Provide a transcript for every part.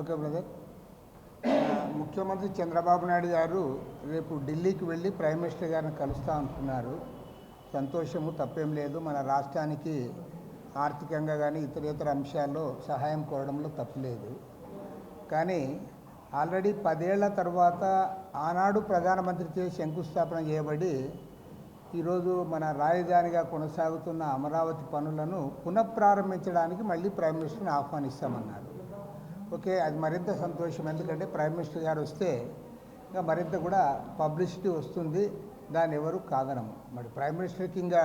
Okay brother. ముఖ్యమంత్రి చంద్రబాబు నాయుడు గారు రేపు ఢిల్లీకి వెళ్ళి ప్రైమ్ మినిస్టర్ గారిని కలుస్తూ ఉంటున్నారు. సంతోషము, తప్పేం లేదు. మన రాష్ట్రానికి ఆర్థికంగా కానీ ఇతర అంశాల్లో సహాయం కోరడంలో తప్పులేదు. కానీ ఆల్రెడీ 10 ఏళ్ల తర్వాత ఆనాడు ప్రధానమంత్రితో శంకుస్థాపన చేయబడి ఈరోజు మన రాజధానిగా కొనసాగుతున్న అమరావతి పనులను పునఃప్రారంభించడానికి మళ్ళీ ప్రైమ్ మినిస్టర్ని ఆహ్వానిస్తామన్నారు. ఓకే, అది మరింత సంతోషం. ఎందుకంటే ప్రైమ్ మినిస్టర్ గారు వస్తే ఇంకా మరింత కూడా పబ్లిసిటీ వస్తుంది. దాన్ని ఎవరు కాదనము. మరి ప్రైమ్ మినిస్టర్కి ఇంకా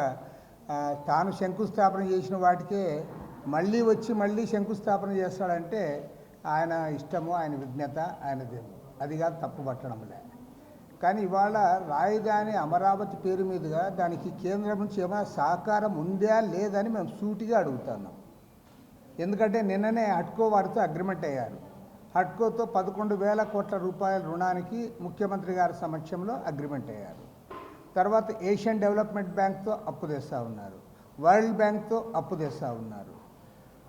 తాను శంకుస్థాపన చేసిన వాటికే మళ్ళీ శంకుస్థాపన చేస్తాడంటే ఆయన ఇష్టము, ఆయన విజ్ఞత, ఆయనది. అది కాదు తప్పు పట్టడంలే. కానీ ఇవాళ రాజధాని అమరావతి పేరు మీదుగా దానికి కేంద్రం నుంచి ఏమైనా సహకారం ఉందా లేదని మేము సూటిగా అడుగుతున్నాం. ఎందుకంటే నిన్ననే హడ్కో వారితో అగ్రిమెంట్ అయ్యారు. హడ్కోతో 11,000 కోట్ల రూపాయల రుణానికి ముఖ్యమంత్రి గారి సమక్షంలో అగ్రిమెంట్ అయ్యారు. తర్వాత ఏషియన్ డెవలప్మెంట్ బ్యాంక్తో అప్పు తెస్తూ ఉన్నారు, వరల్డ్ బ్యాంక్తో అప్పు తెస్తూ ఉన్నారు.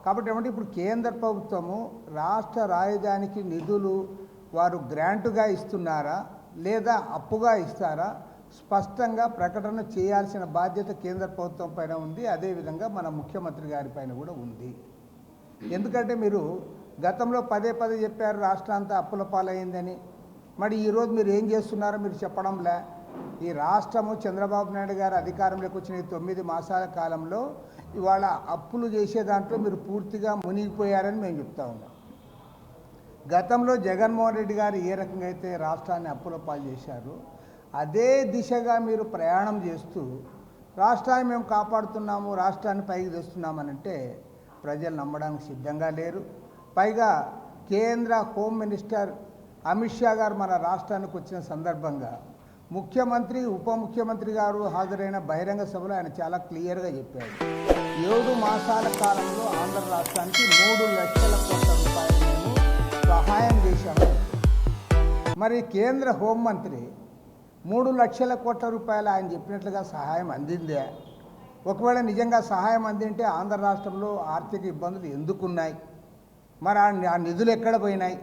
కాబట్టి ఏమంటే ఇప్పుడు కేంద్ర ప్రభుత్వము రాష్ట్ర రాజధానికి నిధులు వారు గ్రాంటుగా ఇస్తున్నారా లేదా అప్పుగా ఇస్తారా స్పష్టంగా ప్రకటన చేయాల్సిన బాధ్యత కేంద్ర ప్రభుత్వం పైన ఉంది. అదేవిధంగా మన ముఖ్యమంత్రి గారి పైన కూడా ఉంది. ఎందుకంటే మీరు గతంలో పదే చెప్పారు రాష్ట్రం అంతా అప్పుల పాలైందని. మరి ఈరోజు మీరు ఏం చేస్తున్నారో మీరు చెప్పడంలే. ఈ రాష్ట్రము చంద్రబాబు నాయుడు గారు అధికారంలోకి వచ్చిన 9 మాసాల కాలంలో ఇవాళ అప్పులు చేసే దాంట్లో మీరు పూర్తిగా మునిగిపోయారని మేము చెప్తా ఉన్నాం. గతంలో జగన్మోహన్ రెడ్డి గారు ఏ రకంగా అయితే రాష్ట్రాన్ని అప్పుల పాలు చేశారో అదే దిశగా మీరు ప్రయాణం చేస్తూ రాష్ట్రాన్ని మేము కాపాడుతున్నాము, రాష్ట్రాన్ని పైకి తెస్తున్నామనంటే ప్రజలు నమ్మడానికి సిద్ధంగా లేరు. పైగా కేంద్ర హోమ్ మినిస్టర్ అమిత్ షా గారు మన రాష్ట్రానికి వచ్చిన సందర్భంగా ముఖ్యమంత్రి, ఉప ముఖ్యమంత్రి గారు హాజరైన బహిరంగ సభలో ఆయన చాలా క్లియర్గా చెప్పారు. 7 మాసాల కాలంలో ఆంధ్ర రాష్ట్రానికి 3 లక్షల కోట్ల రూపాయలు మేము సహాయం చేశాము. మరి కేంద్ర హోంమంత్రి 3 లక్షల కోట్ల రూపాయలు ఆయన చెప్పినట్లుగా సహాయం అందిందే? ఒకవేళ నిజంగా సహాయం అందింటే ఆంధ్ర రాష్ట్రంలో ఆర్థిక ఇబ్బందులు ఎందుకున్నాయి? మరి ఆ నిధులు ఎక్కడ పోయినాయి?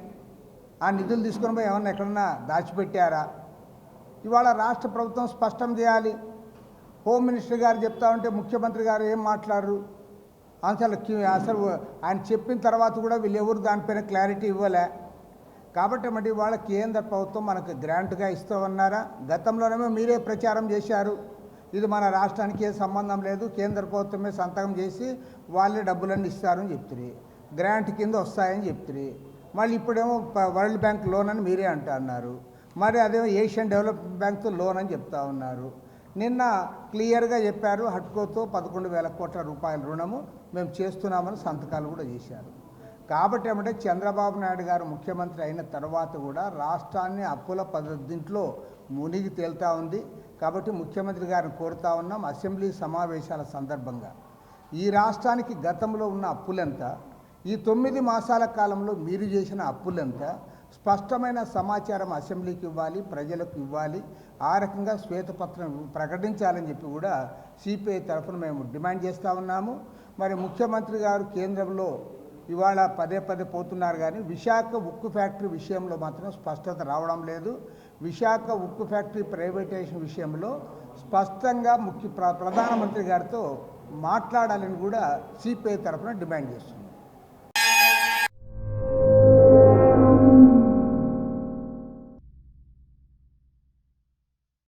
ఆ నిధులు తీసుకొని పోయి ఏమన్నా ఎక్కడన్నా దాచిపెట్టారా? ఇవాళ రాష్ట్ర ప్రభుత్వం స్పష్టం చేయాలి. హోమ్ మినిస్టర్ గారు చెప్తా ఉంటే ముఖ్యమంత్రి గారు ఏం మాట్లాడరు. అసలు ఆయన చెప్పిన తర్వాత కూడా వీళ్ళెవరు దానిపైన క్లారిటీ ఇవ్వలే. కాబట్టి మరి ఇవాళ కేంద్ర ప్రభుత్వం మనకు గ్రాంట్గా ఇస్తామన్నారా? గతంలోనేమో మీరే ప్రచారం చేశారు, ఇది మన రాష్ట్రానికి ఏ సంబంధం లేదు, కేంద్ర ప్రభుత్వమే సంతకం చేసి వాళ్ళే డబ్బులన్నీ ఇస్తారని చెప్తురి, గ్రాంట్ కింద వస్తాయని చెప్తురి. మళ్ళీ ఇప్పుడేమో వరల్డ్ బ్యాంక్ లోన్ అని మీరే అంటున్నారు. మరి అదేమో ఏషియన్ డెవలప్మెంట్ బ్యాంక్తో లోన్ అని చెప్తా ఉన్నారు. నిన్న క్లియర్గా చెప్పారు, హడ్కోతో 11,000 కోట్ల రూపాయల రుణము మేము చేస్తున్నామని సంతకాలు కూడా చేశారు. కాబట్టి ఏమంటే చంద్రబాబు నాయుడు గారు ముఖ్యమంత్రి అయిన తర్వాత కూడా రాష్ట్రాన్ని అప్పుల పద్ధతిలో మునిగి తేలుతూ ఉంది. కాబట్టి ముఖ్యమంత్రి గారిని కోరుతా ఉన్నాం, అసెంబ్లీ సమావేశాల సందర్భంగా ఈ రాష్ట్రానికి గతంలో ఉన్న అప్పులెంత, ఈ 9 మాసాల కాలంలో మీరు చేసిన అప్పులెంత స్పష్టమైన సమాచారం అసెంబ్లీకి ఇవ్వాలి, ప్రజలకు ఇవ్వాలి. ఆ రకంగా శ్వేతపత్రం ప్రకటించాలని చెప్పి కూడా సిపిఐ తరఫున మేము డిమాండ్ చేస్తూ ఉన్నాము. మరి ముఖ్యమంత్రి గారు కేంద్రంలో ఇవాళ పదే పోతున్నారు, కానీ విశాఖ ఉక్కు ఫ్యాక్టరీ విషయంలో మాత్రం స్పష్టత రావడం లేదు. విశాఖ ఉక్కు ఫ్యాక్టరీ ప్రైవేటైజేషన్ విషయంలో స్పష్టంగా ప్రధానమంత్రి గారితో మాట్లాడాలని కూడా సిపిఐ తరఫున డిమాండ్ చేస్తుంది.